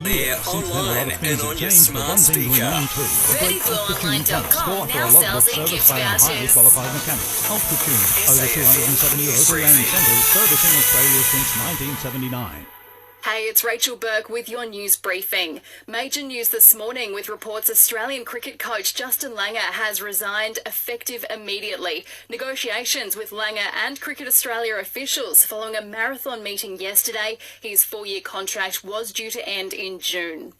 there, online and on your smart speaker. VerdiBlueOnline.com now sells in gift vouchers. Qualified mechanics. Ultra Tune, over €270 for land centres, servicing Australia since 1979. Hey, it's Rachael Burke with your news briefing. Major news this morning with reports Australian cricket coach Justin Langer has resigned effective immediately. Negotiations with Langer and Cricket Australia officials following a marathon meeting yesterday. His 4-year contract was due to end in June.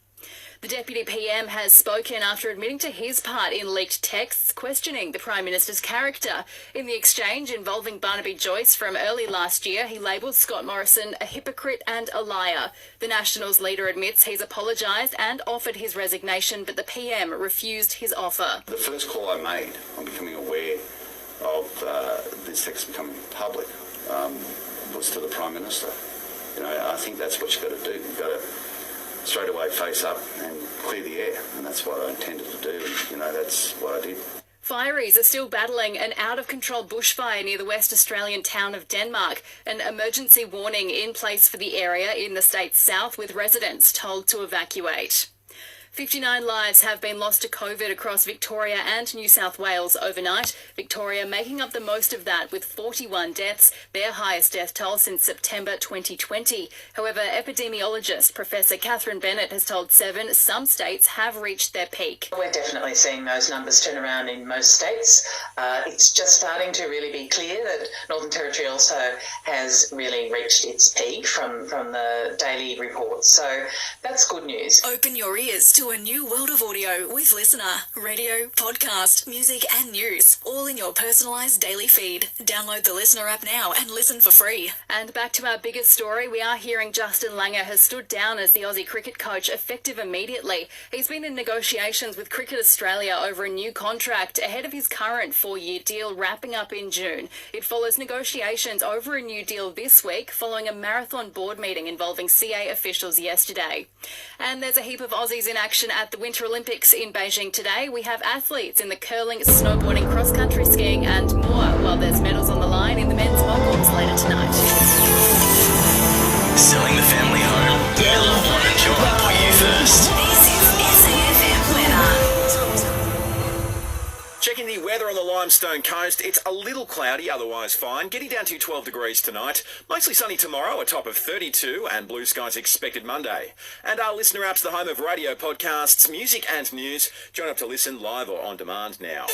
The Deputy PM has spoken after admitting to his part in leaked texts questioning the Prime Minister's character. In the exchange involving Barnaby Joyce from early last year, he labelled Scott Morrison a hypocrite and a liar. The Nationals leader admits he's apologised and offered his resignation, but the PM refused his offer. The first call I made on becoming aware of this text becoming public was to the Prime Minister. You know, I think that's what you've got to do. You've got to straight away face up and clear the air, and that's what I intended to do, and, you know, that's what I did. Fireys are still battling an out-of-control bushfire near the West Australian town of Denmark. An emergency warning in place for the area in the state's south, with residents told to evacuate. 59 lives have been lost to COVID across Victoria and New South Wales overnight. Victoria making up the most of that with 41 deaths, their highest death toll since September 2020. However, epidemiologist Professor Catherine Bennett has told Seven some states have reached their peak. We're definitely seeing those numbers turn around in most states. It's just starting to really be clear that Northern Territory also has really reached its peak from the daily reports. So that's good news. Open your ears to a new world of audio with Listener. Radio, podcast, music and news. All in your personalised daily feed. Download the Listener app now and listen for free. And back to our biggest story, we are hearing Justin Langer has stood down as the Aussie cricket coach effective immediately. He's been in negotiations with Cricket Australia over a new contract ahead of his current 4-year deal wrapping up in June. It follows negotiations over a new deal this week following a marathon board meeting involving CA officials yesterday. And there's a heap of Aussies in action at the Winter Olympics in Beijing today. We have athletes in the curling, snowboarding, cross-country skiing and more, while there's medals on the line in the men's moguls later tonight. Selling the family home. Your loved one and John put you first. This is SAFM weather. Checking the weather on the Limestone coast, it's a little cloudy, otherwise fine, getting down to 12 degrees tonight. Mostly sunny tomorrow, a top of 32, and blue skies expected Monday. And our Listener app's the home of radio podcasts, music and news. Join up to listen live or on demand now.